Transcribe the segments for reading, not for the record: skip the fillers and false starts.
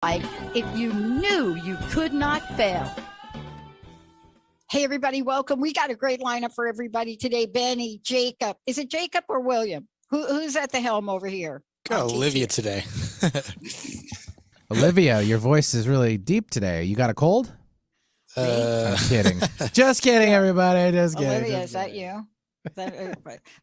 if you knew you could not fail. Hey, everybody, welcome. We got a great lineup for everybody today. Benny, Jacob. Is it Jacob or William? Who's at the helm over here? Got Olivia today. Olivia, your voice is really deep today. You got a cold? I'm kidding. Just kidding, everybody. Just kidding. Olivia, is that you?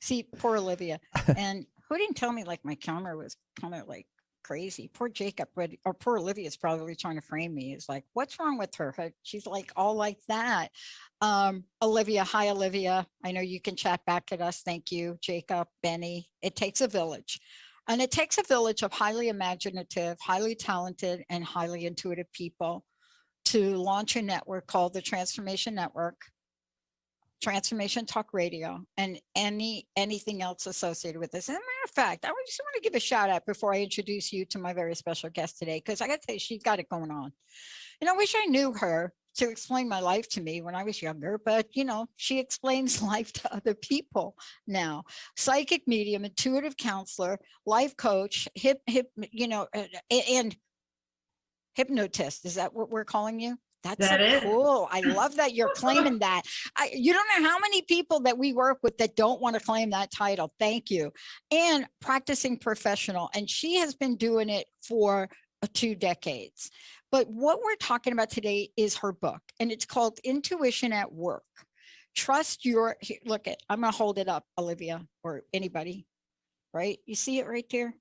See, poor Olivia. And who didn't tell me like my camera was kind of like crazy? Poor Jacob, or poor Olivia is probably trying to frame me. It's like, what's wrong with her? She's like all like that. Olivia, hi, Olivia. I know you can chat back at us. Thank you, Jacob, Benny. It takes a village. And it takes a village of highly imaginative, highly talented, and highly intuitive people to launch a network called the Transformation Network, Transformation Talk Radio, and anything else associated with this. As a matter of fact, I just want to give a shout out before I introduce you to my very special guest today, because I got to tell you, she's got it going on. And I wish I knew her to explain my life to me when I was younger, but she explains life to other people now. Psychic medium, intuitive counselor, life coach, and hypnotist. Is that what we're calling you? That's so cool. I love that you're claiming that. You don't know how many people that we work with that don't want to claim that title. Thank you. And practicing professional. And she has been doing it for 2 decades. But what we're talking about today is her book, and it's called Intuition at Work. Look at, I'm going to hold it up, Olivia, or anybody, right? You see it right there?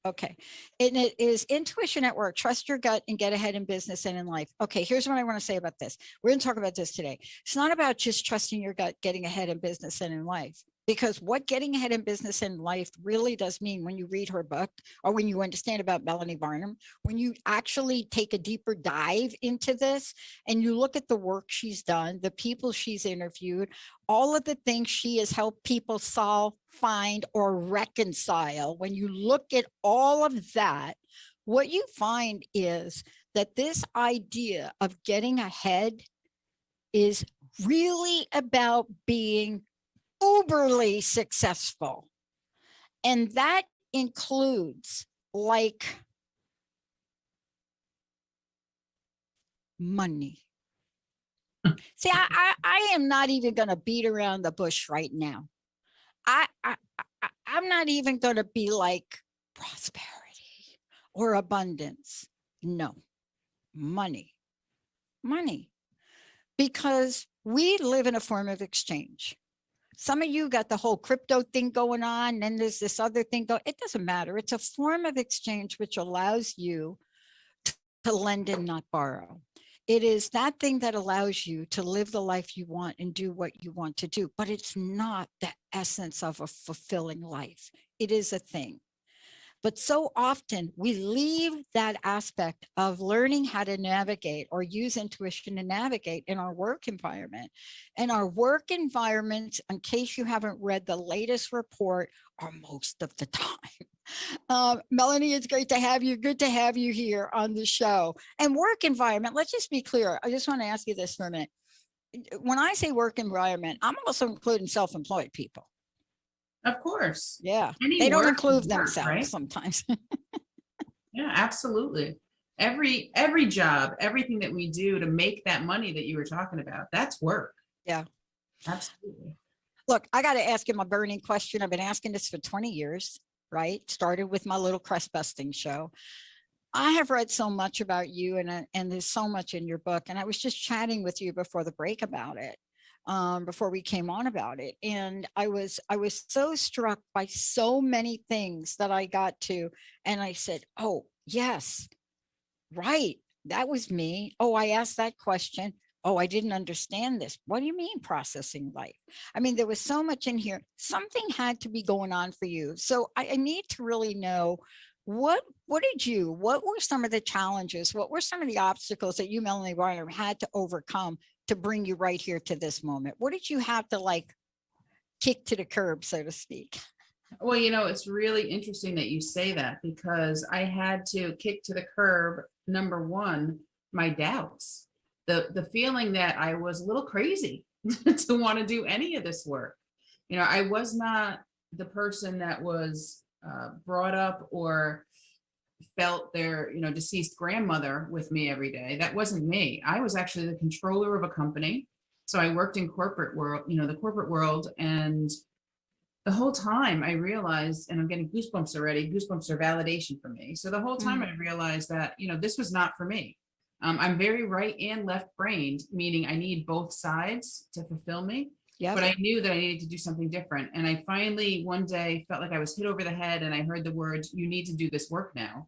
Okay. And it is Intuition at Work. Trust your gut and get ahead in business and in life. Okay. Here's what I want to say about this. We're going to talk about this today. It's not about just trusting your gut, getting ahead in business and in life. Because what getting ahead in business and life really does mean when you read her book, or when you understand about Melanie Barnum, when you actually take a deeper dive into this and you look at the work she's done, the people she's interviewed, all of the things she has helped people solve, find, or reconcile, when you look at all of that, what you find is that this idea of getting ahead is really about being uberly successful. And that includes like money. See, I am not even going to beat around the bush right now. I'm not even going to be like prosperity or abundance. No, money. Because we live in a form of exchange. Some of you got the whole crypto thing going on, and then there's this other thing going. It doesn't matter. It's a form of exchange which allows you to lend and not borrow. It is that thing that allows you to live the life you want and do what you want to do, but it's not the essence of a fulfilling life. It is a thing. But so often we leave that aspect of learning how to navigate or use intuition to navigate in our work environment. And our work environments, in case you haven't read the latest report, are most of the time. Melanie, it's great to have you. Good to have you here on the show. And work environment, let's just be clear. I just want to ask you this for a minute. When I say work environment, I'm also including self-employed people. Of course. Yeah. They don't include themselves, right? Sometimes. Yeah, absolutely. Every job, everything that we do to make that money that you were talking about, that's work. Yeah. Absolutely. Look, I got to ask you my burning question. I've been asking this for 20 years, right? Started with my little crust busting show. I have read so much about you, and there's so much in your book. And I was just chatting with you before the break about it. Before we came on about it. And I was so struck by so many things that I got to, and I said, oh, yes, right. That was me. Oh, I asked that question. Oh, I didn't understand this. What do you mean processing life? I mean, there was so much in here. Something had to be going on for you. So I need to really know what were some of the challenges? What were some of the obstacles that you, Melanie Barnum, had to overcome to bring you right here to this moment? What did you have to like kick to the curb, so to speak? Well, it's really interesting that you say that, because I had to kick to the curb, number one, my doubts, the feeling that I was a little crazy to want to do any of this work. I was not the person that was brought up or felt their, deceased grandmother with me every day. That wasn't me. I was actually the controller of a company. So I worked in corporate world, the corporate world. And the whole time I realized, and I'm getting goosebumps already, goosebumps are validation for me. So the whole time I realized that, this was not for me. I'm very right and left brained, meaning I need both sides to fulfill me. Yep. But I knew that I needed to do something different. And I finally one day felt like I was hit over the head, and I heard the words, "You need to do this work now."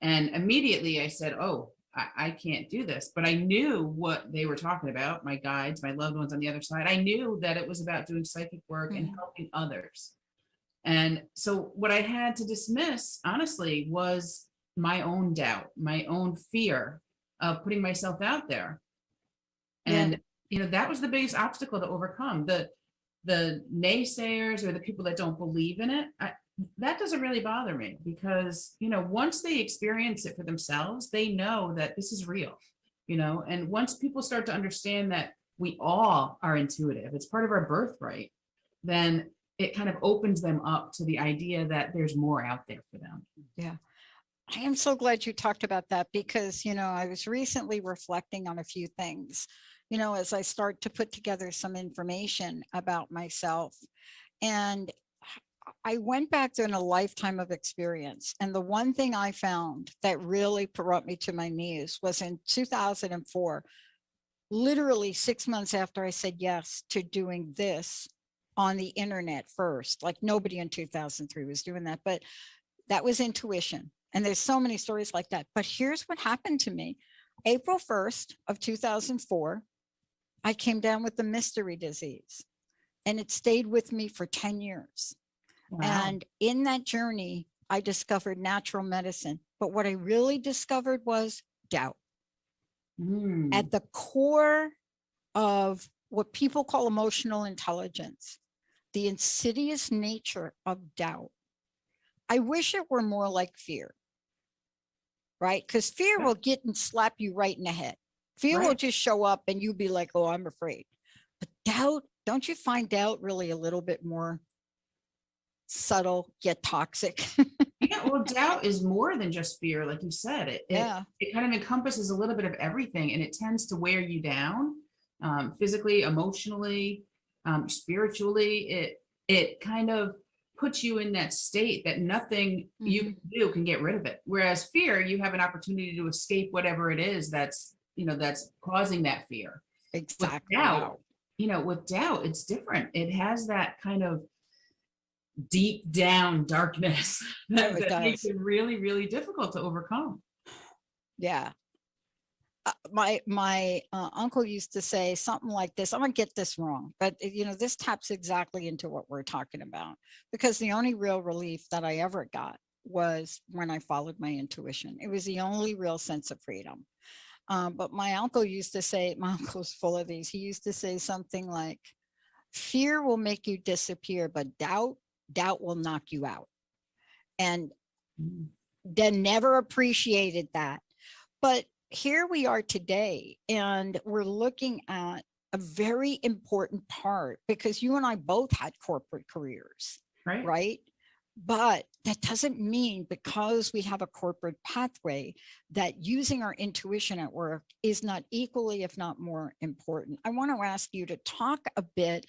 And immediately I said, "Oh, I can't do this." But I knew what they were talking about, my guides, my loved ones on the other side. I knew that it was about doing psychic work and helping others. And so what I had to dismiss, honestly, was my own doubt, my own fear of putting myself out there. And that was the biggest obstacle to overcome. The naysayers or the people that don't believe in it, that doesn't really bother me, because once they experience it for themselves, they know that this is real. And once people start to understand that we all are intuitive, it's part of our birthright, then it kind of opens them up to the idea that there's more out there for them. Yeah. I am so glad you talked about that, because, I was recently reflecting on a few things, as I start to put together some information about myself. And I went back to a lifetime of experience. And the one thing I found that really brought me to my knees was in 2004, literally 6 months after I said yes to doing this on the internet first. Like nobody in 2003 was doing that, but that was intuition. And there's so many stories like that. But here's what happened to me. April 1st of 2004, I came down with the mystery disease, and it stayed with me for 10 years. Wow. And in that journey, I discovered natural medicine. But what I really discovered was doubt. At the core of what people call emotional intelligence, the insidious nature of doubt. I wish it were more like fear, right? Because fear will get and slap you right in the head. Fear will just show up and you'll be like, "Oh, I'm afraid." But doubt, don't you find doubt really a little bit more subtle yet toxic? Yeah, well, doubt is more than just fear, like you said. It kind of encompasses a little bit of everything, and it tends to wear you down, physically, emotionally, spiritually. It kind of puts you in that state that nothing you can do can get rid of it. Whereas fear, you have an opportunity to escape whatever it is that's causing that fear. Exactly. With doubt, it's different. It has that kind of deep down darkness that makes it really, really difficult to overcome. Yeah. My uncle used to say something like this. I'm gonna get this wrong, but this taps exactly into what we're talking about, because the only real relief that I ever got was when I followed my intuition. It was the only real sense of freedom. But my uncle used to say, my uncle's full of these. He used to say something like, "Fear will make you disappear, but doubt will knock you out." And then never appreciated that. But here we are today, and we're looking at a very important part, because you and I both had corporate careers, right? But that doesn't mean, because we have a corporate pathway, that using our intuition at work is not equally, if not more important. I want to ask you to talk a bit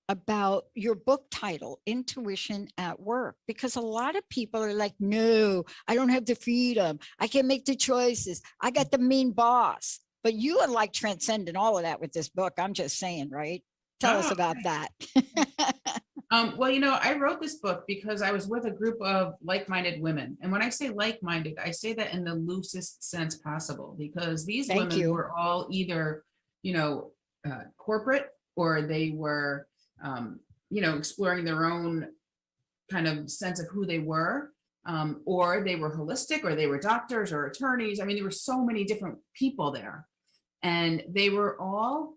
about your book title, Intuition at Work, because a lot of people are like, "No, I don't have the freedom. I can't make the choices. I got the mean boss." But you are like transcending all of that with this book. I'm just saying, right? Tell us about that. Well, I wrote this book because I was with a group of like-minded women. And when I say like-minded, I say that in the loosest sense possible, because these women were all either, corporate, or they were, exploring their own kind of sense of who they were, or they were holistic, or they were doctors or attorneys. I mean, there were so many different people there, and they were all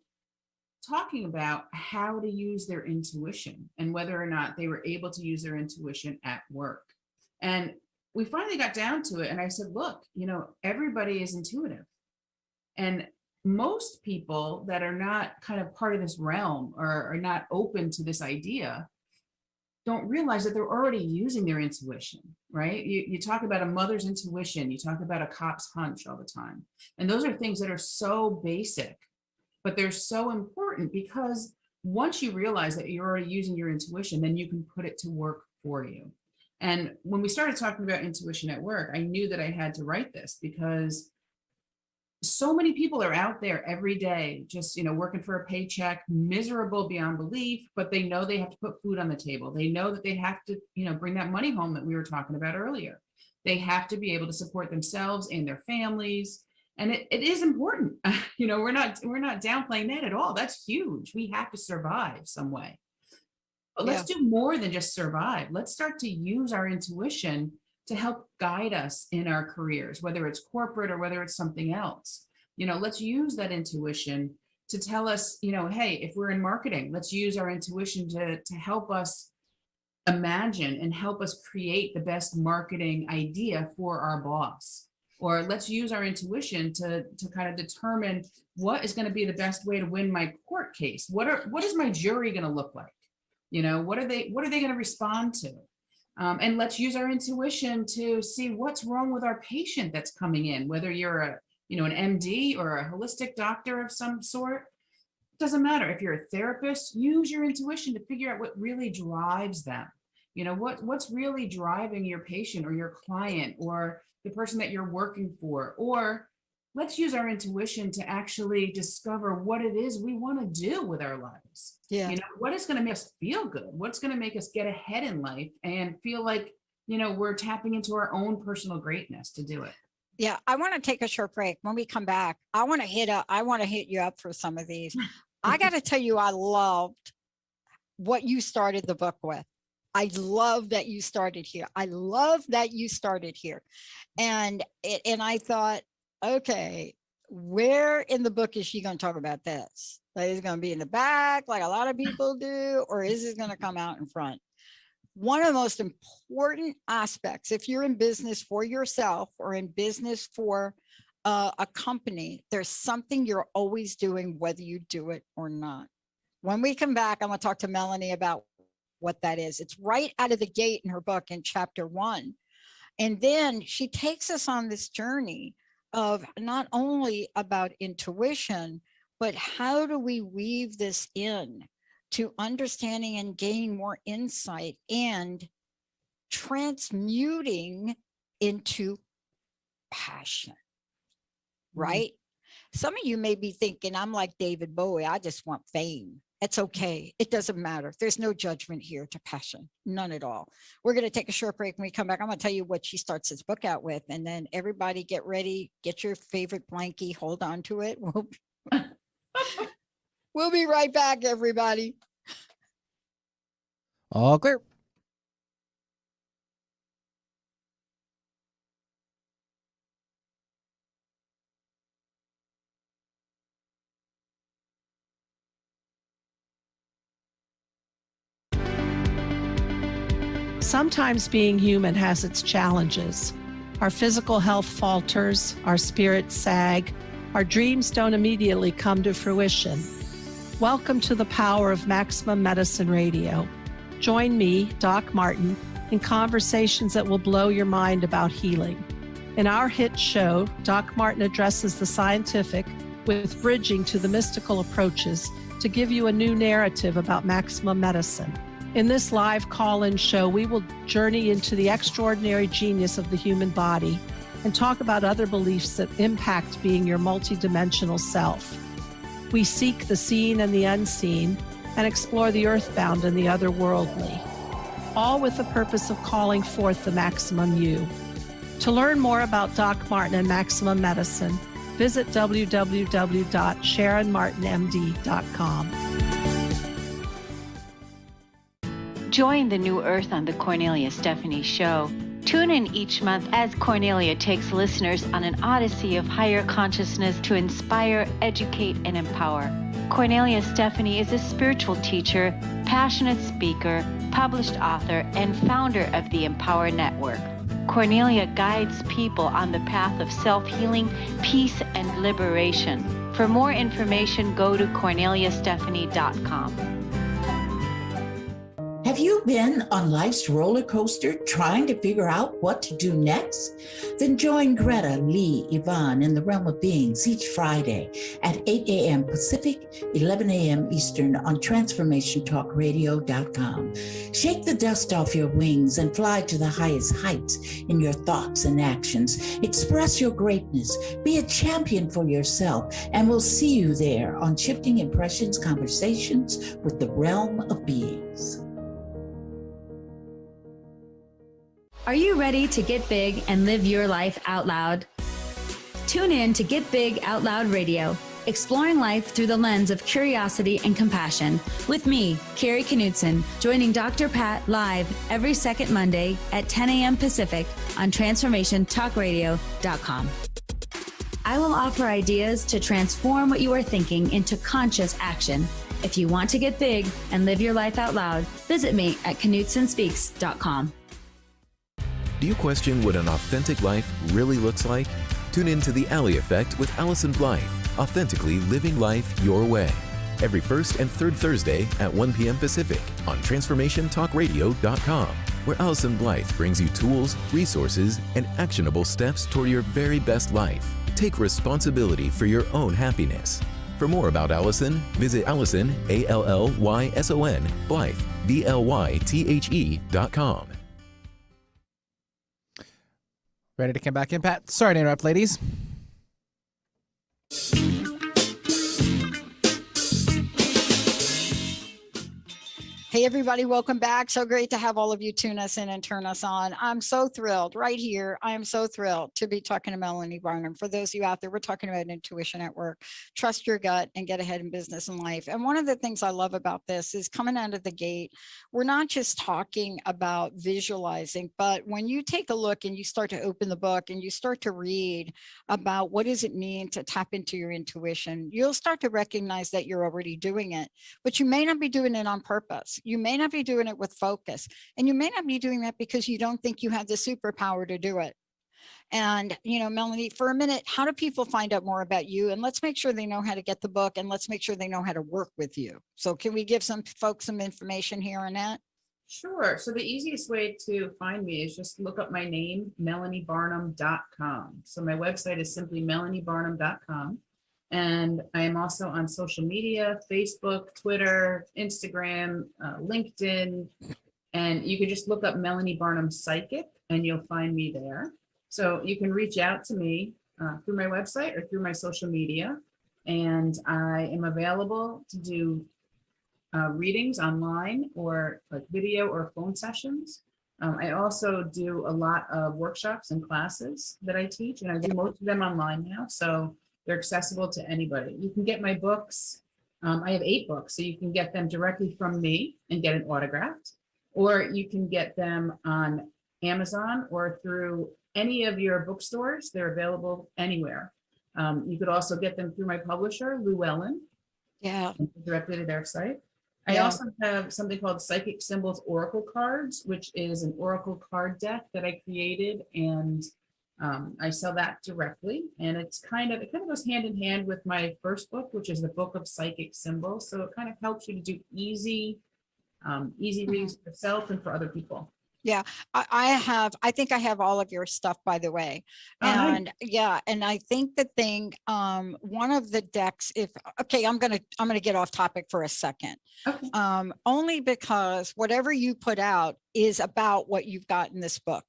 talking about how to use their intuition and whether or not they were able to use their intuition at work. And we finally got down to it. And I said, look, everybody is intuitive. And most people that are not kind of part of this realm, or are not open to this idea, don't realize that they're already using their intuition, right? You talk about a mother's intuition, you talk about a cop's hunch all the time. And those are things that are so basic, but they're so important, because once you realize that you're already using your intuition, then you can put it to work for you. And when we started talking about intuition at work, I knew that I had to write this, because so many people are out there every day, just, working for a paycheck, miserable beyond belief, but they know they have to put food on the table. They know that they have to, bring that money home that we were talking about earlier. They have to be able to support themselves and their families. And it is important. We're not downplaying that at all. That's huge. We have to survive some way. But let's do more than just survive. Let's start to use our intuition to help guide us in our careers, whether it's corporate or whether it's something else. Let's use that intuition to tell us, hey, if we're in marketing, let's use our intuition to help us imagine and help us create the best marketing idea for our boss. Or let's use our intuition to kind of determine what is going to be the best way to win my court case. What is my jury going to look like? What are they going to respond to? And let's use our intuition to see what's wrong with our patient that's coming in, whether you're an MD or a holistic doctor of some sort. It doesn't matter. If you're a therapist, use your intuition to figure out what really drives them. What's really driving your patient or your client or the person that you're working for. Or let's use our intuition to actually discover what it is we want to do with our lives. Yeah. What is going to make us feel good? What's going to make us get ahead in life and feel like, we're tapping into our own personal greatness to do it. Yeah. I want to take a short break. When we come back, I want to hit you up for some of these. I got to tell you, I loved what you started the book with. I love that you started here. And I thought, okay, where in the book is she going to talk about this? Like, is it going to be in the back like a lot of people do, or is it going to come out in front? One of the most important aspects, if you're in business for yourself or in business for a company, there's something you're always doing, whether you do it or not. When we come back, I'm going to talk to Melanie about what that is. It's right out of the gate in her book in chapter 1. And then she takes us on this journey of not only about intuition, but how do we weave this in to understanding and gaining more insight and transmuting into passion, right? Some of you may be thinking, I'm like David Bowie, I just want fame. It's okay. It doesn't matter. There's no judgment here to passion. None at all. We're going to take a short break. When we come back, I'm going to tell you what she starts this book out with. And then everybody get ready. Get your favorite blankie. Hold on to it. We'll be right back, everybody. All clear. Sometimes being human has its challenges. Our physical health falters, our spirits sag, our dreams don't immediately come to fruition. Welcome to the power of Maximum Medicine Radio. Join me, Doc Martin, in conversations that will blow your mind about healing. In our hit show, Doc Martin addresses the scientific with bridging to the mystical approaches to give you a new narrative about maximum medicine. In this live call-in show, we will journey into the extraordinary genius of the human body and talk about other beliefs that impact being your multidimensional self. We seek the seen and the unseen and explore the earthbound and the otherworldly, all with the purpose of calling forth the maximum you. To learn more about Doc Martin and Maximum Medicine, visit www.sharonmartinmd.com. Join the new earth on the Cornelia Stephanie Show. Tune in each month as Cornelia takes listeners on an odyssey of higher consciousness to inspire, educate, and empower. Cornelia Stephanie is a spiritual teacher, passionate speaker, published author, and founder of the Empower Network. Cornelia guides people on the path of self-healing, peace, and liberation. For more information, go to corneliastephanie.com. Have you been on life's roller coaster trying to figure out what to do next? Then join Greta, Lee, Yvonne in the Realm of Beings each Friday at 8 a.m. Pacific, 11 a.m. Eastern on transformationtalkradio.com. Shake the dust off your wings and fly to the highest heights in your thoughts and actions. Express your greatness. Be a champion for yourself, and we'll see you there on Shifting Impressions Conversations with the Realm of Beings. Are you ready to get big and live your life out loud? Tune in to Get Big Out Loud Radio, exploring life through the lens of curiosity and compassion, with me, Carrie Knudsen, joining Dr. Pat live every second Monday at 10 a.m. Pacific on transformationtalkradio.com. I will offer ideas to transform what you are thinking into conscious action. If you want to get big and live your life out loud, visit me at KnudsenSpeaks.com. Do you question what an authentic life really looks like? Tune in to The Alley Effect with Allison Blythe, authentically living life your way. Every first and third Thursday at 1 p.m. Pacific on TransformationTalkRadio.com, where Allison Blythe brings you tools, resources, and actionable steps toward your very best life. Take responsibility for your own happiness. For more about Allison, visit Allison, ALLYSON, Blythe, BLYTHE.com. Ready to come back in, Pat? Sorry to interrupt, ladies. Hey, everybody, welcome back. So great to have all of you tune us in and turn us on. I'm so thrilled right here. I am so thrilled to be talking to Melanie Barnum. For those of you out there, we're talking about intuition at work. Trust your gut and get ahead in business and life. And one of the things I love about this is coming out of the gate, we're not just talking about visualizing, but when you take a look and you start to open the book and you start to read about what does it mean to tap into your intuition, you'll start to recognize that you're already doing it, but you may not be doing it on purpose. You may not be doing it with focus, and you may not be doing that because you don't think you have the superpower to do it. And, you know, Melanie, for a minute, how do people find out more about you? And let's make sure they know how to get the book, and let's make sure they know how to work with you. So can we give some folks some information here on that? Sure. So the easiest way to find me is just look up my name, melaniebarnum.com. So my website is simply melaniebarnum.com. And I am also on social media, Facebook, Twitter, Instagram, LinkedIn, and you can just look up Melanie Barnum Psychic and you'll find me there. So you can reach out to me through my website or through my social media. And I am available to do readings online or like video or phone sessions. I also do a lot of workshops and classes that I teach, and I do most of them online now. So they're accessible to anybody. You can get my books. I have 8 books, so you can get them directly from me and get it autographed, or you can get them on Amazon or through any of your bookstores. They're available anywhere. You could also get them through my publisher, Llewellyn, directly to their site. I also have something called Psychic Symbols Oracle Cards, which is an oracle card deck that I created, and I sell that directly, and it kind of goes hand in hand with my first book, which is the Book of Psychic Symbols. So it kind of helps you to do easy readings for yourself and for other people. Yeah, I think I have all of your stuff, by the way. And and I think the thing, one of the decks, I'm going to get off topic for a second. Okay. Only because whatever you put out is about what you've got in this book.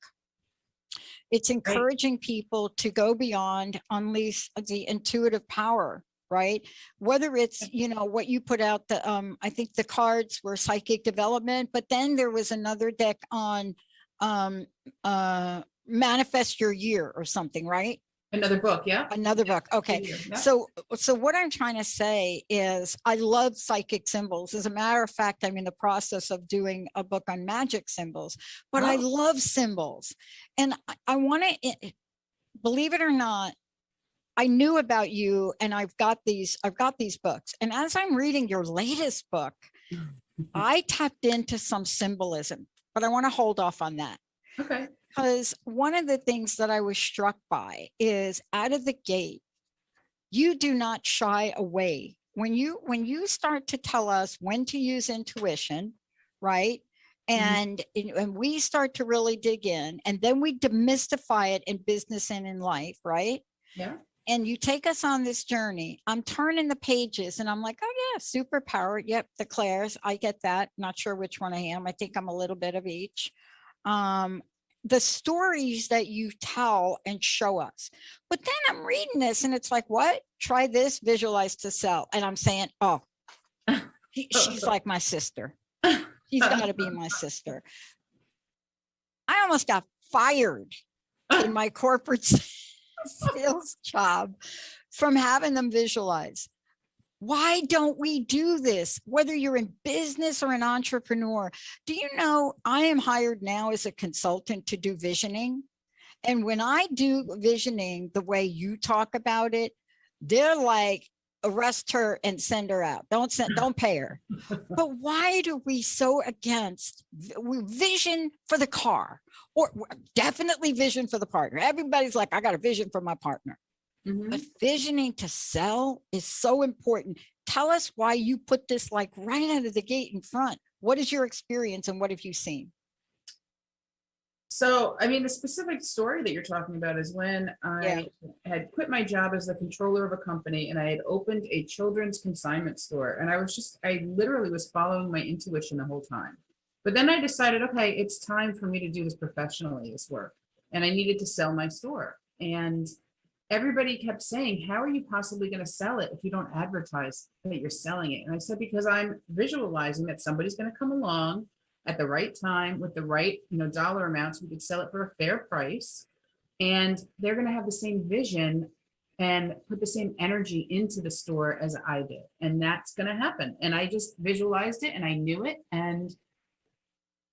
It's encouraging people to go beyond, unleash the intuitive power, right? Whether it's, you know, what you put out, I think the cards were psychic development, but then there was another deck on manifest your year or something, right? Another book, Another book. Okay. Yeah. So what I'm trying to say is I love psychic symbols. As a matter of fact, I'm in the process of doing a book on magic symbols, but I love symbols. And I want to, believe it or not, I knew about you, and I've got these books. And as I'm reading your latest book, I tapped into some symbolism, but I want to hold off on that. Okay. Because one of the things that I was struck by is out of the gate, you do not shy away. When you start to tell us when to use intuition, right? And we start to really dig in, and then we demystify it in business and in life, right? Yeah. And you take us on this journey. I'm turning the pages and I'm like, oh yeah, superpower. Yep, the Claires. I get that. Not sure which one I am. I think I'm a little bit of each. The stories that you tell and show us. But then I'm reading this and it's like, what? Try this, visualize to sell. And I'm saying, oh, she's like my sister. She's got to be my sister. I almost got fired in my corporate sales job from having them visualize. Why don't we do this? Whether you're in business or an entrepreneur, do you know I am hired now as a consultant to do visioning? And when I do visioning the way you talk about it, they're like, arrest her and send her out. Don't pay her. But why do we so against vision for the car, or definitely vision for the partner? Everybody's like, I got a vision for my partner. But visioning to sell is so important. Tell us why you put this like right out of the gate in front. What is your experience and what have you seen? So, I mean, the specific story that you're talking about is when I had quit my job as the controller of a company and I had opened a children's consignment store. And I literally was following my intuition the whole time. But then I decided, okay, it's time for me to do this professionally, this work. And I needed to sell my store. And everybody kept saying, how are you possibly going to sell it if you don't advertise that you're selling it? And I said, because I'm visualizing that somebody's going to come along at the right time with the right, dollar amounts. We could sell it for a fair price, and they're going to have the same vision and put the same energy into the store as I did. And that's going to happen. And I just visualized it and I knew it. And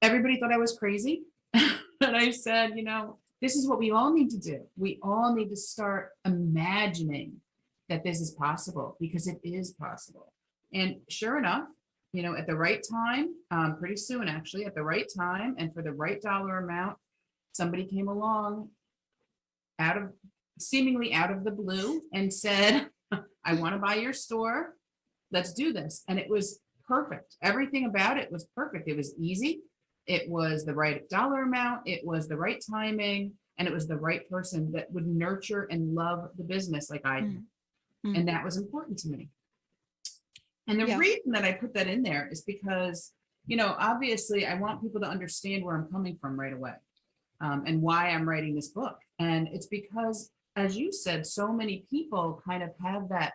everybody thought I was crazy. And I said, this is what we all need to do. We all need to start imagining that this is possible, because it is possible. And sure enough, at the right time, pretty soon, actually, at the right time and for the right dollar amount, somebody came along seemingly out of the blue and said, I want to buy your store. Let's do this. And it was perfect. Everything about it was perfect. It was easy. It was the right dollar amount. It was the right timing. And it was the right person that would nurture and love the business like I did. And that was important to me. And the reason that I put that in there is because, obviously I want people to understand where I'm coming from right away, and why I'm writing this book. And it's because, as you said, so many people kind of have that,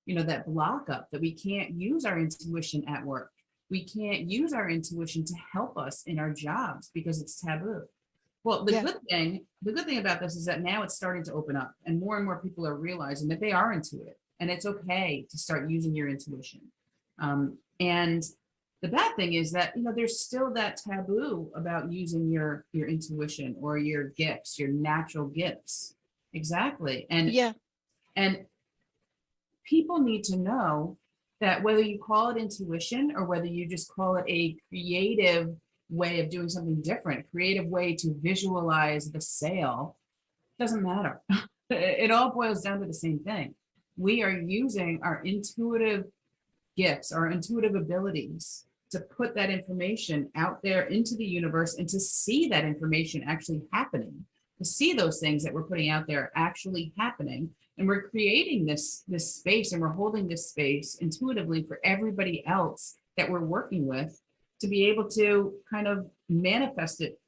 that block up that we can't use our intuition at work. We can't use our intuition to help us in our jobs because it's taboo. Well, the good thing about this is that now it's starting to open up, and more people are realizing that they are intuitive. And it's okay to start using your intuition. And the bad thing is that, there's still that taboo about using your intuition or your gifts, your natural gifts. Exactly. And people need to know that whether you call it intuition or whether you just call it a creative way of doing something different, creative way to visualize the sale, doesn't matter. It all boils down to the same thing. We are using our intuitive gifts, our intuitive abilities to put that information out there into the universe and to see that information actually happening, to see those things that we're putting out there actually happening. And we're creating this space, and we're holding this space intuitively for everybody else that we're working with to be able to kind of manifest it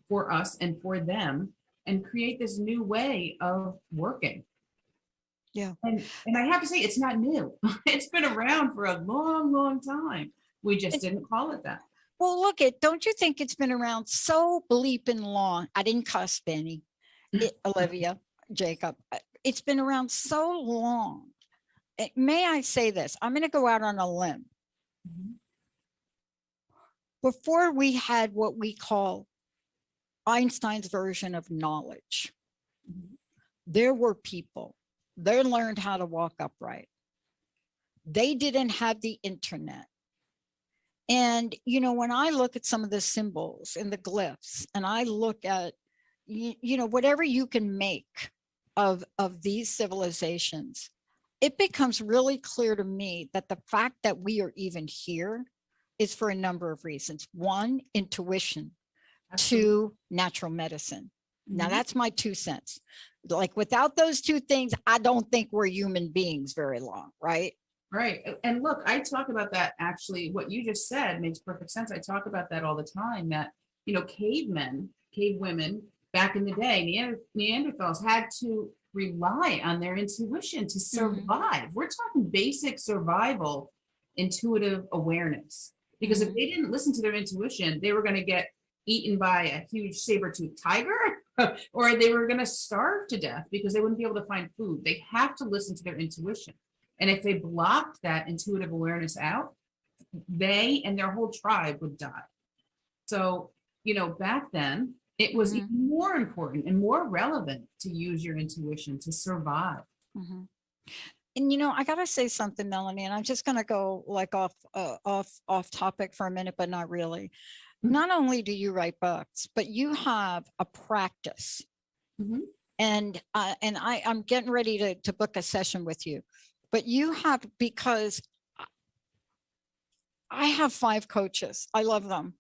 for us and for them and create this new way of working. Yeah. And I have to say, it's not new. It's been around for a long, long time. We just didn't call it that. Well, don't you think it's been around so bleeping long? I didn't cuss, Benny, Olivia, Jacob. It's been around so long. May I say this? I'm going to go out on a limb. Before we had what we call Einstein's version of knowledge, there were people. They learned how to walk upright. They didn't have the internet. And, when I look at some of the symbols and the glyphs, and I look at, whatever you can make of these civilizations, it becomes really clear to me that the fact that we are even here is for a number of reasons. One, intuition. Absolutely. Two, natural medicine. Now Mhm. that's my 2 cents. Like without those two things, I don't think we're human beings very long, right? Right. And look, I talk about that actually, what you just said makes perfect sense. I talk about that all the time that, cavemen, cave women back in the day, Neanderthals had to rely on their intuition to survive. We're talking basic survival, intuitive awareness. Because if they didn't listen to their intuition, they were going to get eaten by a huge saber-toothed tiger or they were going to starve to death because they wouldn't be able to find food. They have to listen to their intuition. And if they blocked that intuitive awareness out, they and their whole tribe would die. So, back then, it was even more important and more relevant to use your intuition to survive. And I gotta say something, Melanie, and I'm just gonna go like off topic for a minute, but not really. Not only do you write books, but you have a practice. And I'm getting ready to book a session with you. But you have, because I have 5 coaches. I love them.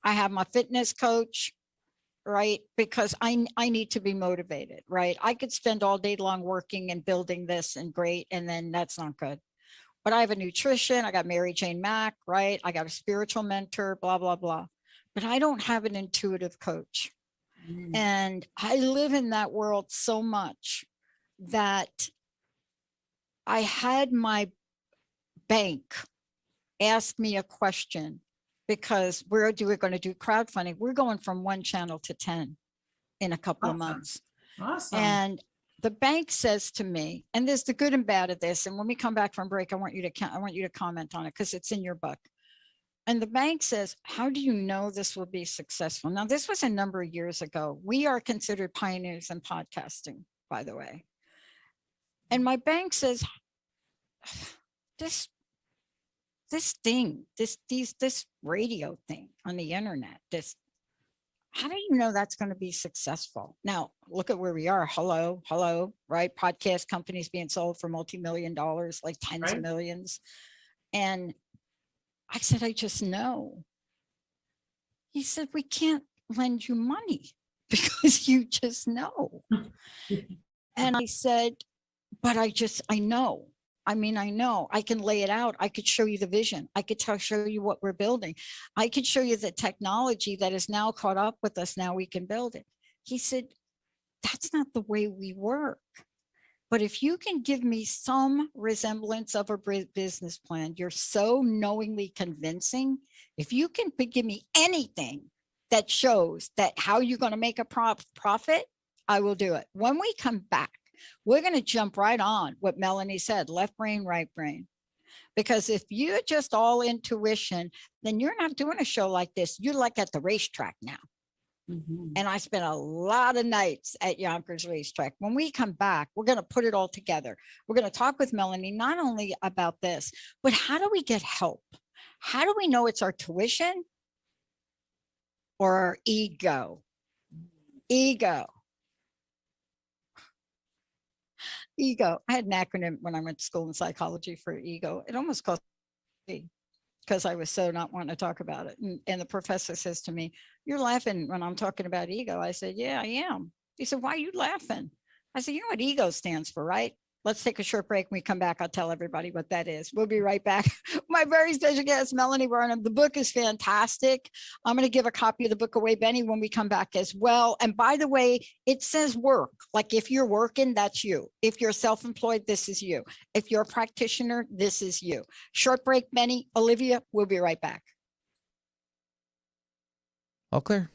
I have my fitness coach, right? Because I need to be motivated, right? I could spend all day long working and building this and great, and then that's not good. But I have a nutrition, I got Mary Jane Mack, right? I got a spiritual mentor, blah, blah, blah. But I don't have an intuitive coach. And I live in that world so much that I had my bank ask me a question because we're going to do crowdfunding. We're going from 1 channel to 10 in a couple of months. Awesome. And the bank says to me, and there's the good and bad of this. And when we come back from break, I want you to comment on it because it's in your book. And the bank says, how do you know this will be successful? Now, this was a number of years ago. We are considered pioneers in podcasting, by the way. And my bank says, this radio thing on the internet, how do you know that's going to be successful? Now, look at where we are. Hello, right? Podcast companies being sold for multi-million dollars, like tens of millions. And I said, I just know. He said, we can't lend you money because you just know. And I said, but I know. I mean, I know. I can lay it out. I could show you the vision. I could show you what we're building. I could show you the technology that is now caught up with us. Now we can build it. He said, that's not the way we work. But if you can give me some resemblance of a business plan, you're so knowingly convincing. If you can give me anything that shows that how you're going to make a profit, I will do it. When we come back, we're going to jump right on what Melanie said, left brain, right brain. Because if you're just all intuition, then you're not doing a show like this. You're like at the racetrack now. And I spent a lot of nights at Yonkers Racetrack. When we come back, we're going to put it all together. We're going to talk with Melanie, not only about this, but how do we get help? How do we know it's our tuition or our ego? Ego. I had an acronym when I went to school in psychology for ego. It almost cost me because I was so not wanting to talk about it. And the professor says to me, you're laughing when I'm talking about ego. I said, yeah, I am. He said, why are you laughing? I said, you know what ego stands for, right? Let's take a short break. When we come back, I'll tell everybody what that is. We'll be right back. My very special guest, Melanie Barnum. The book is fantastic. I'm going to give a copy of the book away, Benny, when we come back as well. And by the way, it says work. Like if you're working, that's you. If you're self-employed, this is you. If you're a practitioner, this is you. Short break, Benny, Olivia, we'll be right back. All clear.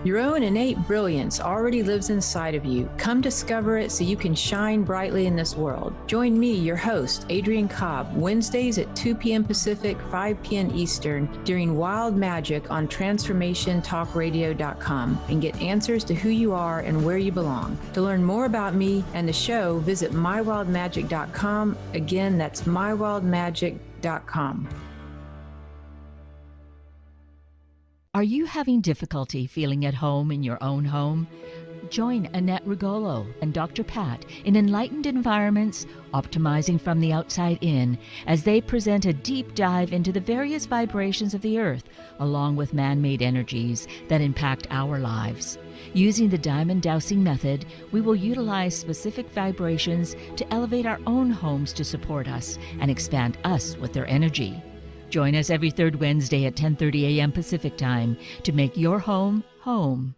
Your own innate brilliance already lives inside of you. Come discover it so you can shine brightly in this world. Join me, your host, Adrienne Cobb, Wednesdays at 2 p.m. Pacific, 5 p.m. Eastern, during Wild Magic on TransformationTalkRadio.com and get answers to who you are and where you belong. To learn more about me and the show, visit MyWildMagic.com. Again, that's MyWildMagic.com. Are you having difficulty feeling at home in your own home? Join Annette Rugolo and Dr. Pat in Enlightened Environments, Optimizing from the Outside In, as they present a deep dive into the various vibrations of the earth, along with man-made energies that impact our lives. Using the diamond dowsing method, we will utilize specific vibrations to elevate our own homes to support us and expand us with their energy. Join us every third Wednesday at 10:30 a.m. Pacific Time to make your home home.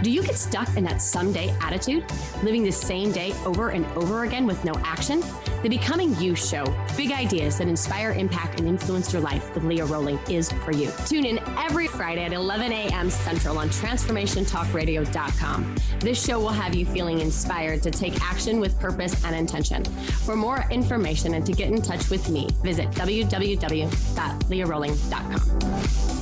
Do you get stuck in that someday attitude, living the same day over and over again with no action? The Becoming You Show, big ideas that inspire, impact, and influence your life with Leah Rowling is for you. Tune in every Friday at 11 a.m. Central on TransformationTalkRadio.com. This show will have you feeling inspired to take action with purpose and intention. For more information and to get in touch with me, visit www.leahrowling.com.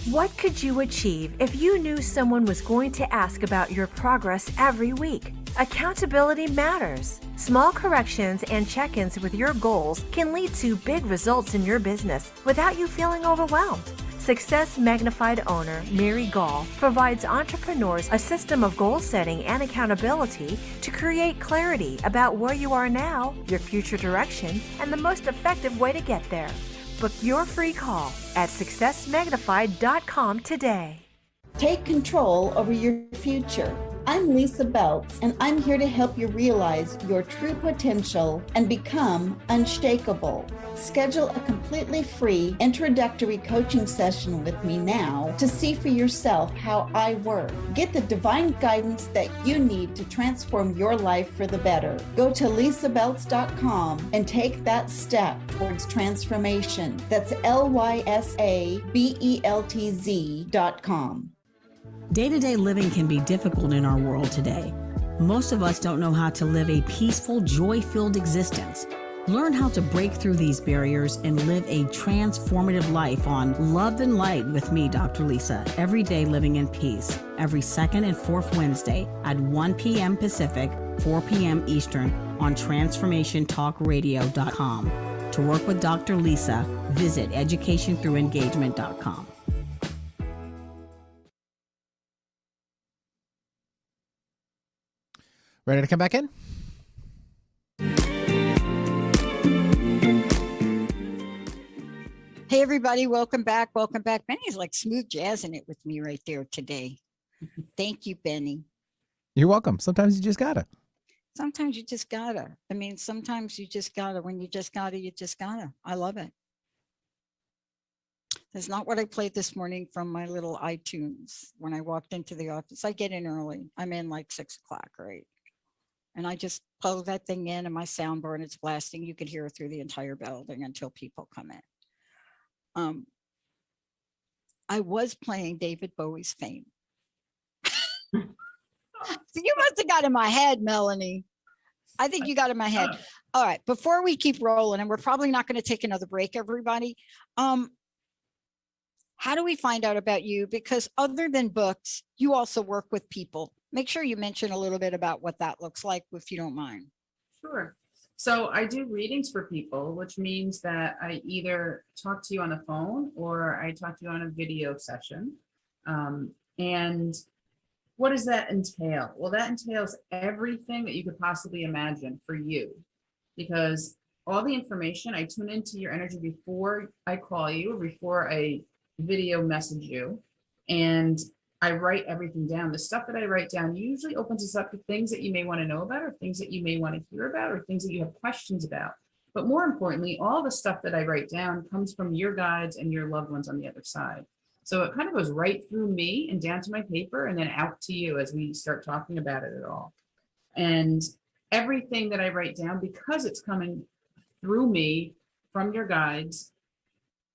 What could you achieve if you knew someone was going to ask about your progress every week? Accountability matters. Small corrections and check-ins with your goals can lead to big results in your business without you feeling overwhelmed. Success Magnified owner Mary Gall provides entrepreneurs a system of goal setting and accountability to create clarity about where you are now, your future direction, and the most effective way to get there. Book your free call at successmagnified.com today. Take control over your future. I'm Lisa Beltz, and I'm here to help you realize your true potential and become unshakable. Schedule a completely free introductory coaching session with me now to see for yourself how I work. Get the divine guidance that you need to transform your life for the better. Go to lisabeltz.com and take that step towards transformation. That's LYSABELTZ.com. Day-to-day living can be difficult in our world today. Most of us don't know how to live a peaceful, joy-filled existence. Learn how to break through these barriers and live a transformative life on Love and Light with me, Dr. Lisa, every day living in peace, every second and fourth Wednesday at 1 p.m. Pacific, 4 p.m. Eastern on TransformationTalkRadio.com. To work with Dr. Lisa, visit educationthroughengagement.com. Ready to come back in? Hey, everybody. Welcome back. Welcome back. Benny's like smooth jazzing it with me right there today. Thank you, Benny. You're welcome. Sometimes you just gotta. Sometimes you just gotta. I mean, sometimes you just gotta. When you just gotta, you just gotta. I love it. That's not what I played this morning from my little iTunes when I walked into the office. I get in early. I'm in like 6 o'clock, right? And I just plug that thing in and my soundboard, and it's blasting. You could hear it through the entire building until people come in. I was playing David Bowie's Fame. So you must have got in my head, Melanie. I think you got in my head. All right, before we keep rolling, and we're probably not going to take another break, everybody. How do we find out about you? Because other than books, you also work with people. Make sure you mention a little bit about what that looks like, if you don't mind. Sure. So I do readings for people, which means that I either talk to you on the phone or I talk to you on a video session. And what does that entail? Well, that entails everything that you could possibly imagine for you, because all the information, I tune into your energy before I call you or before I video message you, and I write everything down. The stuff that I write down usually opens us up to things that you may want to know about, or things that you may want to hear about, or things that you have questions about. But more importantly, all the stuff that I write down comes from your guides and your loved ones on the other side. So it kind of goes right through me and down to my paper and then out to you as we start talking about it at all. And everything that I write down, because it's coming through me from your guides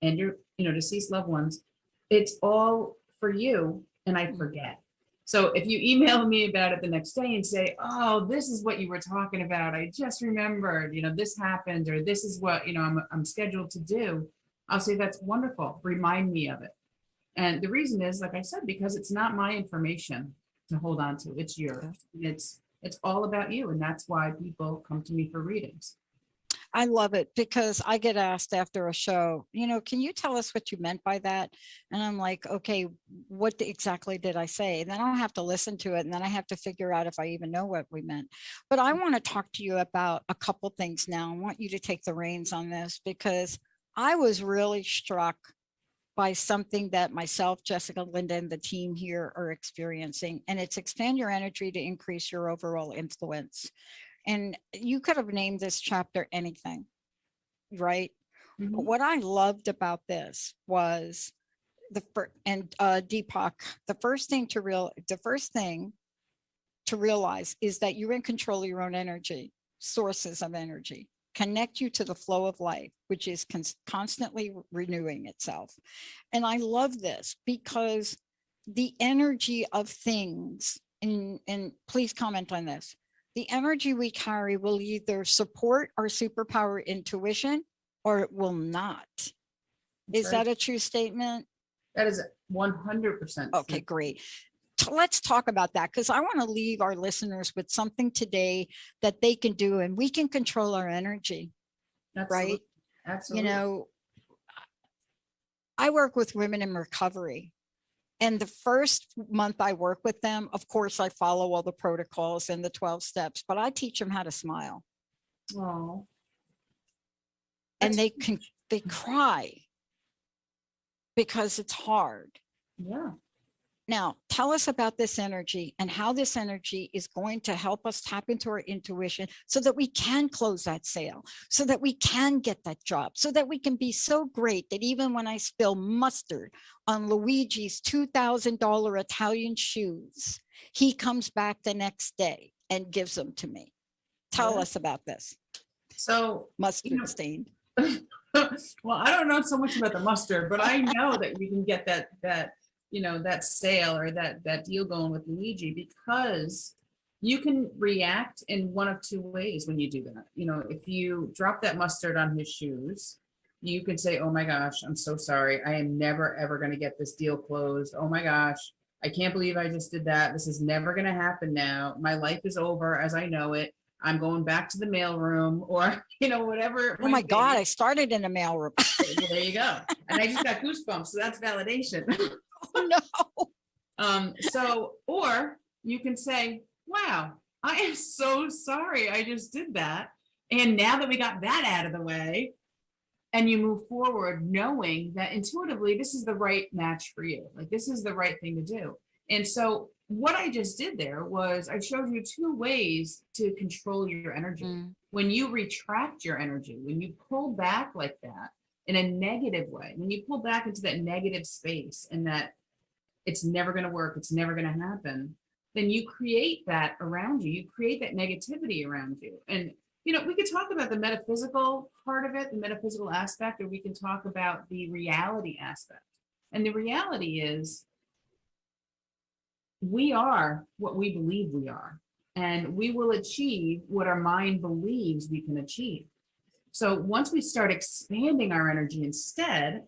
and your, deceased loved ones, it's all for you. And I forget. So if you email me about it the next day and say, oh, this is what you were talking about, I just remembered, this happened, or this is what, I'm scheduled to do, I'll say, that's wonderful. Remind me of it. And the reason is, like I said, because it's not my information to hold on to, it's yours. It's all about you. And that's why people come to me for readings. I love it because I get asked after a show, can you tell us what you meant by that? And I'm like, okay, what exactly did I say? And then I'll have to listen to it. And then I have to figure out if I even know what we meant. But I want to talk to you about a couple things now. I want you to take the reins on this because I was really struck by something that myself, Jessica, Linda, and the team here are experiencing. And it's expand your energy to increase your overall influence. And you could have named this chapter anything, right? But what I loved about this was Deepak, the first thing to realize is that you're in control of your own energy, sources of energy, connect you to the flow of life, which is constantly renewing itself. And I love this because the energy of things, and please comment on this, the energy we carry will either support our superpower intuition or it will not. Is that a true statement? That is 100%. Okay, great. Let's talk about that because I want to leave our listeners with something today that they can do and we can control our energy. Absolutely. Right? Absolutely. I work with women in recovery. And the first month I work with them, of course, I follow all the protocols and the 12 steps, but I teach them how to smile. Oh. And they cry because it's hard. Yeah. Now, tell us about this energy and how this energy is going to help us tap into our intuition so that we can close that sale, so that we can get that job, so that we can be so great that even when I spill mustard on Luigi's $2,000 Italian shoes, he comes back the next day and gives them to me. Tell us about this. So mustard stained. Well, I don't know so much about the mustard, but I know that you can get that sale or that deal going with Luigi because you can react in one of two ways when you do that. If you drop that mustard on his shoes, you can say, oh my gosh, I'm so sorry. I am never, ever going to get this deal closed. Oh my gosh, I can't believe I just did that. This is never going to happen now. My life is over as I know it. I'm going back to the mailroom or, whatever. Oh my God, I started in a mailroom. Well, there you go. And I just got goosebumps. So that's validation. Oh no. Or you can say, wow, I am so sorry I just did that. And now that we got that out of the way, and you move forward knowing that intuitively this is the right match for you. Like this is the right thing to do. And so what I just did there was I showed you two ways to control your energy. When you retract your energy, when you pull back like that in a negative way, when you pull back into that negative space and that it's never going to work, it's never going to happen, then you create that around you. You create that negativity around you. And, we could talk about the metaphysical part of it, the metaphysical aspect, or we can talk about the reality aspect. And the reality is we are what we believe we are, and we will achieve what our mind believes we can achieve. So once we start expanding our energy instead,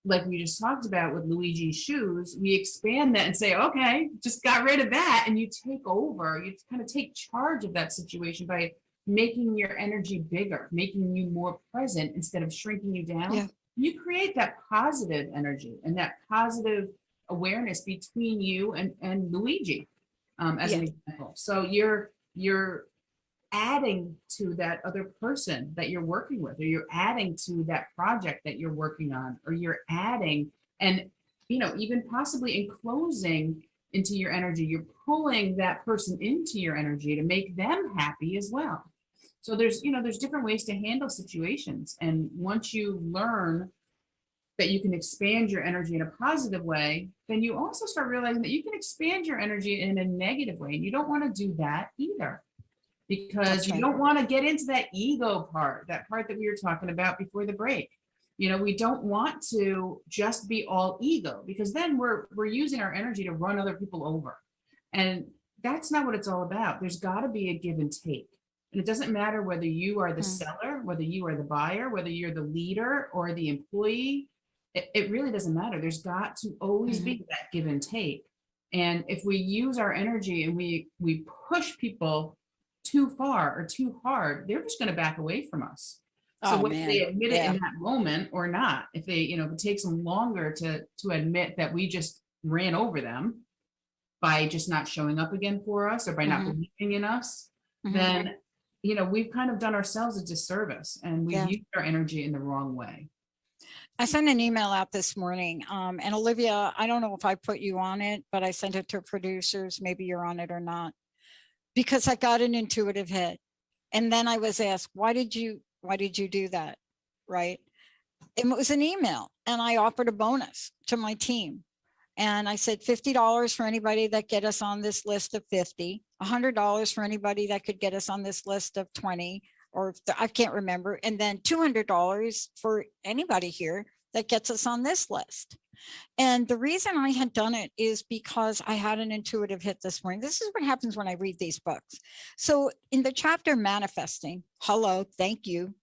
like we just talked about with Luigi's shoes, we expand that and say, okay, just got rid of that. And you take over, you kind of take charge of that situation by making your energy bigger, making you more present instead of shrinking you down. Yeah. You create that positive energy and that positive awareness between you and Luigi, as an example. So you're adding to that other person that you're working with, or you're adding to that project that you're working on, or you're adding and even possibly enclosing into your energy. You're pulling that person into your energy to make them happy as well. So there's different ways to handle situations, and once you learn that you can expand your energy in a positive way, then you also start realizing that you can expand your energy in a negative way, and you don't want to do that either. Because you don't want to get into that ego part, that part that we were talking about before the break. We don't want to just be all ego, because then we're using our energy to run other people over. And that's not what it's all about. There's got to be a give and take. And it doesn't matter whether you are the seller, whether you are the buyer, whether you're the leader or the employee. It really doesn't matter. There's got to always be that give and take. And if we use our energy and we push people too far or too hard, they're just going to back away from us. So whether they admit it in that moment or not, if they, if it takes them longer to admit that we just ran over them by just not showing up again for us or by not believing in us, then, we've kind of done ourselves a disservice and we've used our energy in the wrong way. I sent an email out this morning, and Olivia, I don't know if I put you on it, but I sent it to producers. Maybe you're on it or not, because I got an intuitive hit. And then I was asked, why did you do that? Right. It was an email, and I offered a bonus to my team. And I said $50 for anybody that get us on this list of 50, $100 for anybody that could get us on this list of 20, or I can't remember. And then $200 for anybody here that gets us on this list. And the reason I had done it is because I had an intuitive hit this morning. This is what happens when I read these books. So in the chapter Manifesting, hello, thank you.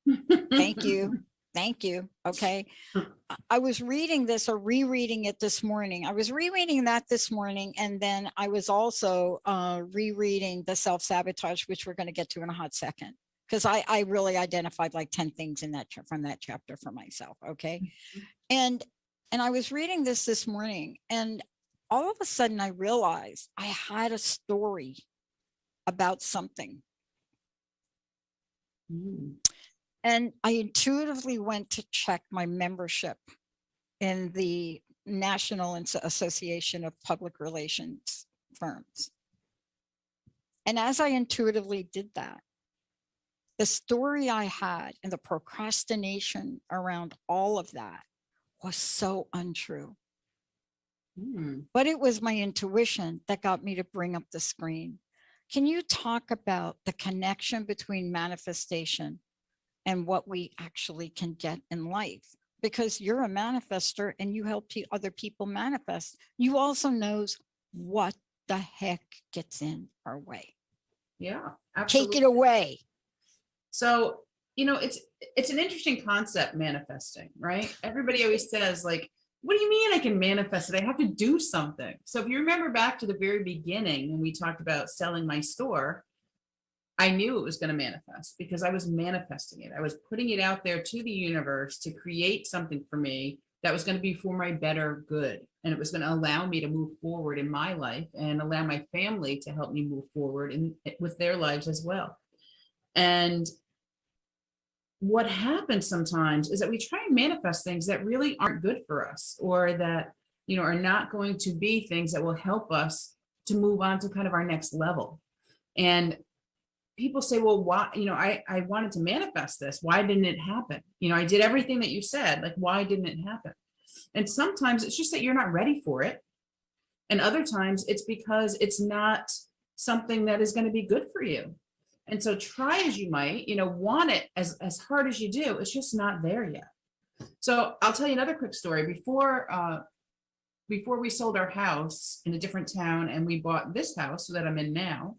Thank you. Thank you. Okay. I was reading this or rereading it this morning. I was rereading that this morning. And then I was also rereading the self-sabotage, which we're going to get to in a hot second, because I really identified like 10 things in that from that chapter for myself. Okay. And I was reading this morning, and all of a sudden I realized I had a story about something. And I intuitively went to check my membership in the National Association of Public Relations Firms. And as I intuitively did that, the story I had and the procrastination around all of that was so untrue. But it was my intuition that got me to bring up the screen. Can you talk about the connection between manifestation and what we actually can get in life? Because you're a manifester and you help other people manifest. You also knows what the heck gets in our way. Yeah, absolutely. Take it away. So, it's an interesting concept, manifesting, right? Everybody always says, like, what do you mean I can manifest it? I have to do something. So if you remember back to the very beginning when we talked about selling my store, I knew it was going to manifest because I was manifesting it. I was putting it out there to the universe to create something for me that was going to be for my better good. And it was going to allow me to move forward in my life and allow my family to help me move forward with their lives as well. And what happens sometimes is that we try and manifest things that really aren't good for us, or that, are not going to be things that will help us to move on to kind of our next level. And people say, well, why, I wanted to manifest this. Why didn't it happen? I did everything that you said, like, why didn't it happen? And sometimes it's just that you're not ready for it. And other times it's because it's not something that is going to be good for you. And so try as you might, want it as hard as you do, it's just not there yet. So I'll tell you another quick story. Before we sold our house in a different town and we bought this house that I'm in now,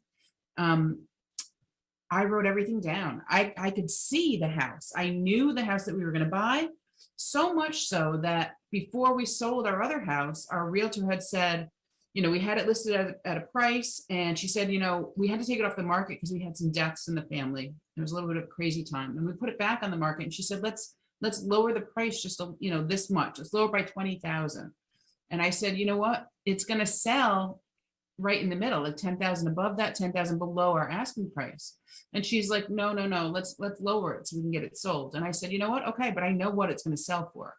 I wrote everything down. I could see the house. I knew the house that we were going to buy, so much so that before we sold our other house, our realtor had said, we had it listed at a price. And she said, we had to take it off the market because we had some deaths in the family. It was a little bit of a crazy time. And we put it back on the market. And she said, let's lower the price just, this much. Let's lower by 20,000. And I said, you know what? It's going to sell right in the middle, like 10,000 above that, 10,000 below our asking price. And she's like, no, let's lower it so we can get it sold. And I said, you know what? Okay, but I know what it's going to sell for.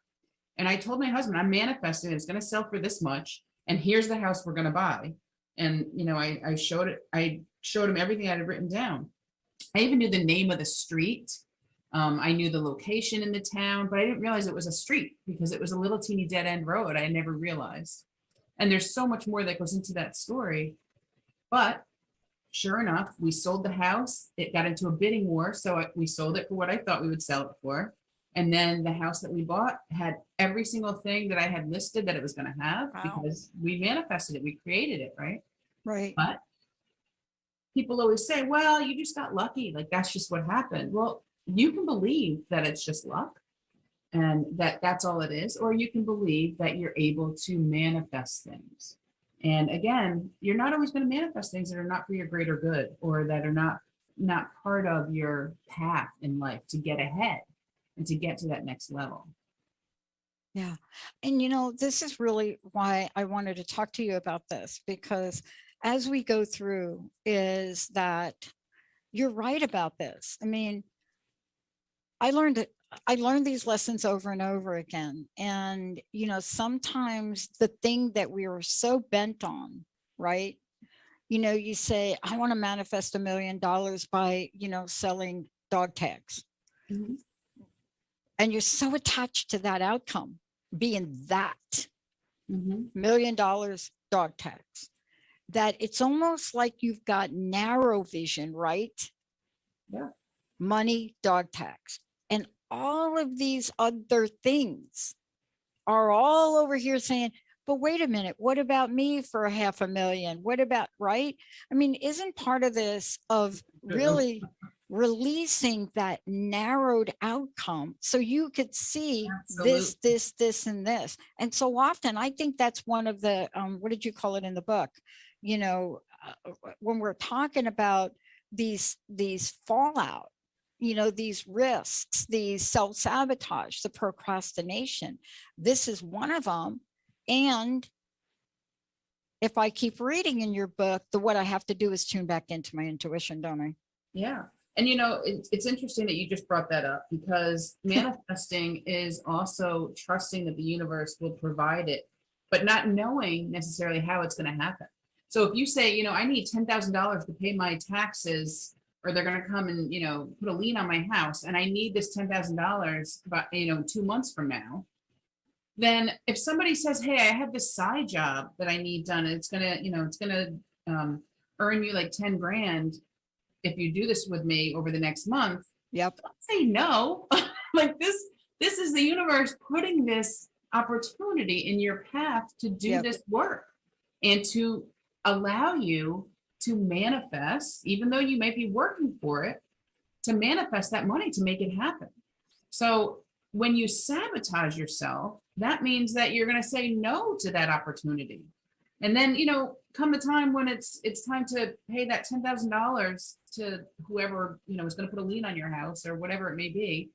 And I told my husband, I'm manifesting it's going to sell for this much. And here's the house we're going to buy. And, I showed him everything I had written down. I even knew the name of the street. I knew the location in the town, but I didn't realize it was a street because it was a little teeny dead end road. I never realized. And there's so much more that goes into that story. But sure enough, we sold the house. It got into a bidding war. So we sold it for what I thought we would sell it for. And then the house that we bought had every single thing that I had listed that it was going to have. Wow. Because we manifested it. We created it, right? Right. But people always say, well, you just got lucky. Like, that's just what happened. Well, you can believe that it's just luck and that's all it is. Or you can believe that you're able to manifest things. And again, you're not always going to manifest things that are not for your greater good or that are not not part of your path in life to get ahead and to get to that next level. Yeah. And this is really why I wanted to talk to you about this, because as we go through is that you're right about this. I mean, I learned these lessons over and over again. And, sometimes the thing that we were so bent on, right? You say, I want to manifest $1 million by, selling dog tags. Mhm. And you're so attached to that outcome being that Mhm. $1 million dog tags that it's almost like you've got narrow vision, right? Yeah. Money, dog tags, and all of these other things are all over here saying, but wait a minute, what about me for $500,000? What about, right? I mean, isn't part of this of really releasing that narrowed outcome so you could see Absolutely. this, and this? And so often, I think that's one of the, what did you call it in the book? When we're talking about these fallout, these risks, these self-sabotage, the procrastination, this is one of them. And if I keep reading in your book, what I have to do is tune back into my intuition, don't I? Yeah. And it's interesting that you just brought that up, because manifesting is also trusting that the universe will provide it, but not knowing necessarily how it's going to happen. So if you say, I need $10,000 to pay my taxes, or they're going to come and, put a lien on my house, and I need this $10,000 about, 2 months from now, then if somebody says, hey, I have this side job that I need done, and it's going to, earn you like 10 grand if you do this with me over the next month. Yep. Don't say no. Like this is the universe putting this opportunity in your path to do this work and to allow you to manifest, even though you may be working for it, to manifest that money, to make it happen. So when you sabotage yourself, that means that you're going to say no to that opportunity. And then, come the time when it's time to pay that $10,000 to whoever, is going to put a lien on your house or whatever it may be,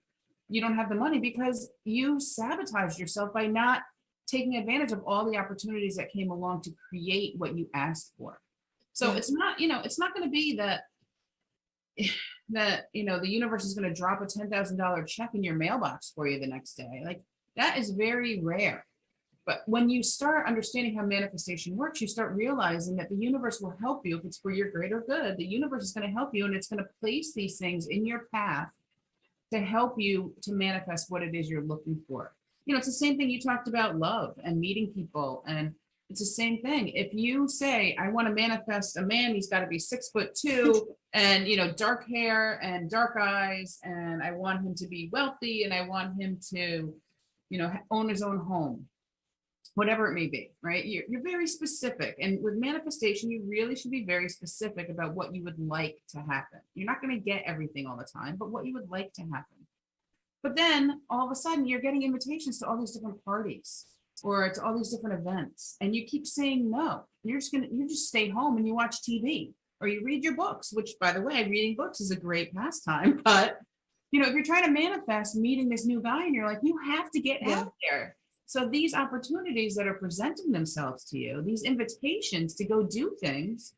you don't have the money because you sabotaged yourself by not taking advantage of all the opportunities that came along to create what you asked for. So it's not going to be that the universe is going to drop a $10,000 check in your mailbox for you the next day. Like, that is very rare. But when you start understanding how manifestation works, you start realizing that the universe will help you if it's for your greater good. The universe is going to help you, and it's going to place these things in your path to help you to manifest what it is you're looking for. It's the same thing you talked about, love and meeting people. And it's the same thing. If you say, I want to manifest a man, he's got to be 6'2" and, dark hair and dark eyes, and I want him to be wealthy, and I want him to, own his own home, whatever it may be, right? You're very specific. And with manifestation, you really should be very specific about what you would like to happen. You're not going to get everything all the time, but what you would like to happen. But then all of a sudden you're getting invitations to all these different parties or to all these different events, and you keep saying no. You just stay home and you watch TV or you read your books, which, by the way, reading books is a great pastime. But, if you're trying to manifest meeting this new guy and you're like, you have to get out there. So these opportunities that are presenting themselves to you, these invitations to go do things,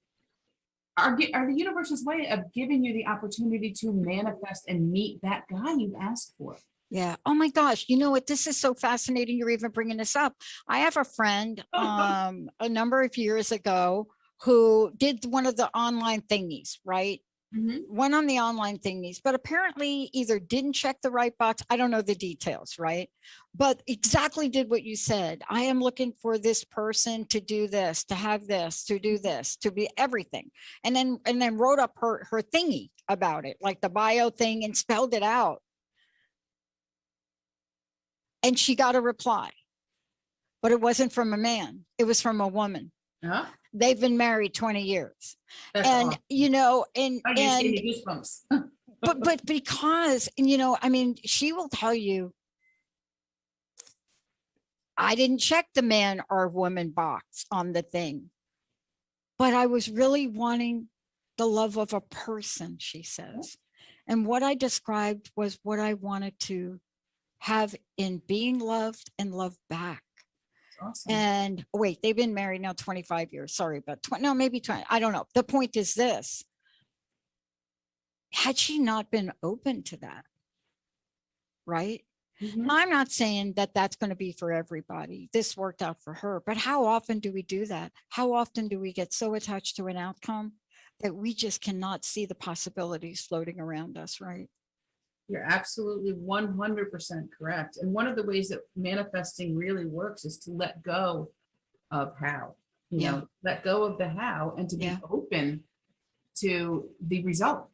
are the universe's way of giving you the opportunity to manifest and meet that guy you've asked for. Yeah. Oh my gosh. You know what? This is so fascinating. You're even bringing this up. I have a friend a number of years ago who did one of the online thingies, right? Mm-hmm. Went on the online thingies, but apparently either didn't check the right box. I don't know the details, right? But exactly did what you said. I am looking for this person to do this, to have this, to do this, to be everything. And then wrote up her thingy about it, like the bio thing, and spelled it out. And she got a reply, but it wasn't from a man. It was from a woman. Huh? They've been married 20 years. That's and, awesome. and goosebumps. but because, she will tell you, I didn't check the man or woman box on the thing, but I was really wanting the love of a person, she says. And what I described was what I wanted to have in being loved and loved back. Awesome. And wait, they've been married now 25 years. Sorry, but no, maybe 20. I don't know. The point is this. Had she not been open to that, right? Mhm. I'm not saying that that's going to be for everybody. This worked out for her, but how often do we do that? How often do we get so attached to an outcome that we just cannot see the possibilities floating around us, right? You're absolutely 100% correct. And one of the ways that manifesting really works is to let go of how, you know, let go of the how and to be open to the result.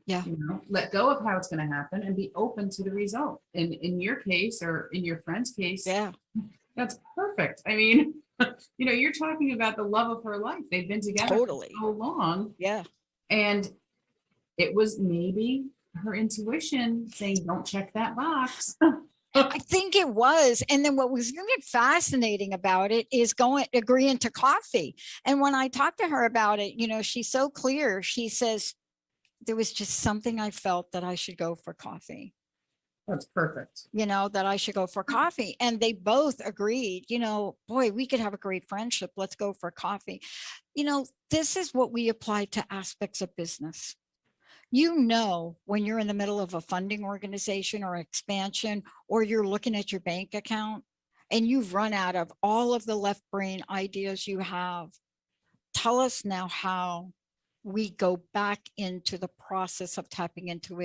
Yeah. You know, let go of how it's going to happen and be open to the result. And in your case, or in your friend's case, that's perfect. I mean, you know, you're talking about the love of her life. They've been together for so long. Yeah. And it was maybe her intuition saying, don't check that box. I think it was. And then what was really fascinating about it is agreeing to coffee. And when I talked to her about it, you know, she's so clear. She says, there was just something I felt that I should go for coffee. That's perfect. You know, that I should go for coffee. And they both agreed, you know, boy, we could have a great friendship. Let's go for coffee. You know, this is what we apply to aspects of business. You know, when you're in the middle of a funding organization or expansion, or you're looking at your bank account and you've run out of all of the left brain ideas you have, tell us now how we go back into the process of tapping into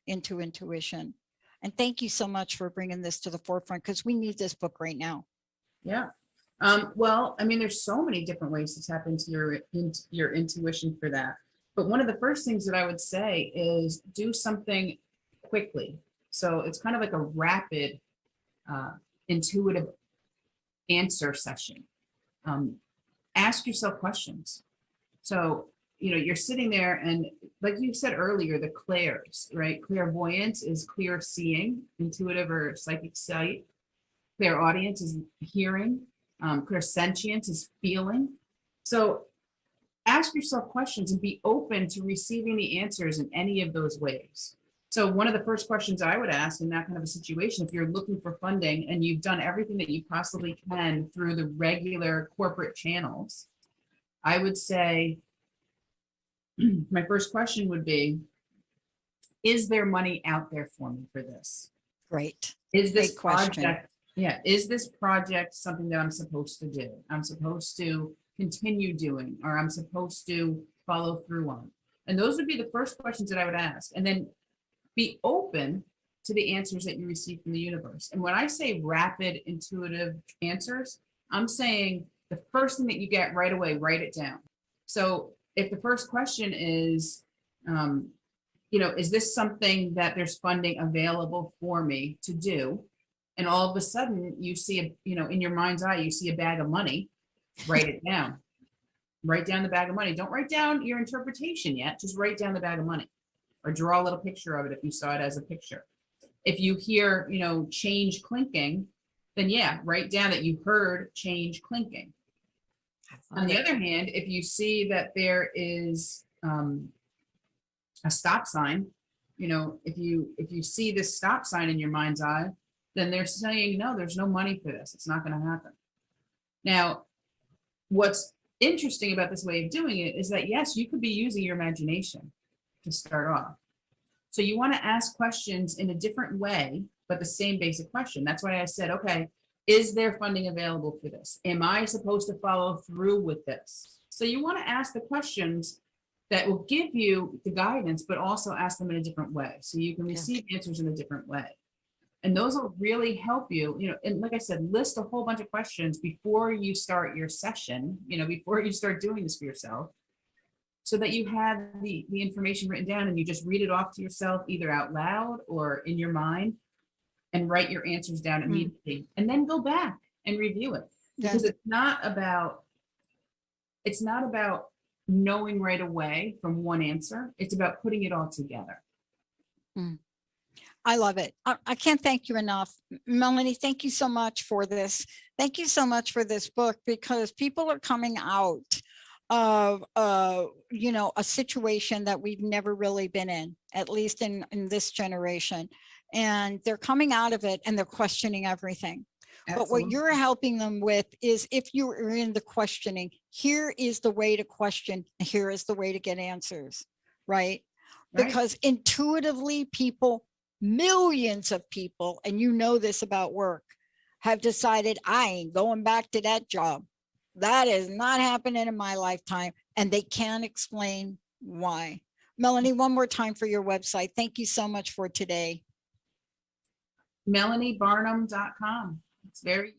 intuition. And thank you so much for bringing this to the forefront, because we need this book right now. Yeah. Well, I mean, there's so many different ways to tap into your intuition for that. But one of the first things that I would say is do something quickly. So it's kind of like a rapid, intuitive answer session. Ask yourself questions. So, you know, you're sitting there and like you said earlier, the clairs, right? Clairvoyance is clear seeing, intuitive or psychic sight. Clairaudience is hearing. Clairsentience is feeling. So ask yourself questions and be open to receiving the answers in any of those ways. So one of the first questions I would ask in that kind of a situation, if you're looking for funding and you've done everything that you possibly can through the regular corporate channels, I would say, my first question would be, is there money out there for me for this? Great. Is this Great question. project, is this project something that I'm supposed to do? I'm supposed to continue doing, or I'm supposed to follow through on? And those would be the first questions that I would ask. And then be open to the answers that you receive from the universe. And when I say rapid, intuitive answers, I'm saying the first thing that you get right away, write it down. So if the first question is, you know, is this something that there's funding available for me to do? And all of a sudden you see, you know, in your mind's eye, you see a bag of money, write it down. Write down the bag of money. Don't write down your interpretation yet. Just write down the bag of money, or draw a little picture of it if you saw it as a picture. If you hear, you know, change clinking, then write down that you heard change clinking. On the other hand, if you see that there is a stop sign, you know, if you see this stop sign in your mind's eye, then they're saying, no, there's no money for this. It's not going to happen. Now, what's interesting about this way of doing it is that, yes, you could be using your imagination to start off. So you want to ask questions in a different way, but the same basic question. That's why I said, okay, is there funding available for this? Am I supposed to follow through with this? So you want to ask the questions that will give you the guidance, but also ask them in a different way. So you can receive answers in a different way. And those will really help you, you know, and like I said, list a whole bunch of questions before you start your session, you know, before you start doing this for yourself, so that you have the information written down and you just read it off to yourself, either out loud or in your mind, and write your answers down immediately, and then go back and review it. Because it's not about knowing right away from one answer. It's about putting it all together. I love it. I can't thank you enough. Melanie, thank you so much for this. Thank you so much for this book, because people are coming out of a situation that we've never really been in, at least in this generation, and they're coming out of it and they're questioning everything. But what you're helping them with is, if you are in the questioning, here is the way to question, here is the way to get answers, right? Because intuitively people, millions of people, and you know this about work, have decided, I ain't going back to that job. That is not happening in my lifetime. And they can't explain why. Melanie, one more time for your website. Thank you so much for today. MelanieBarnum.com. It's very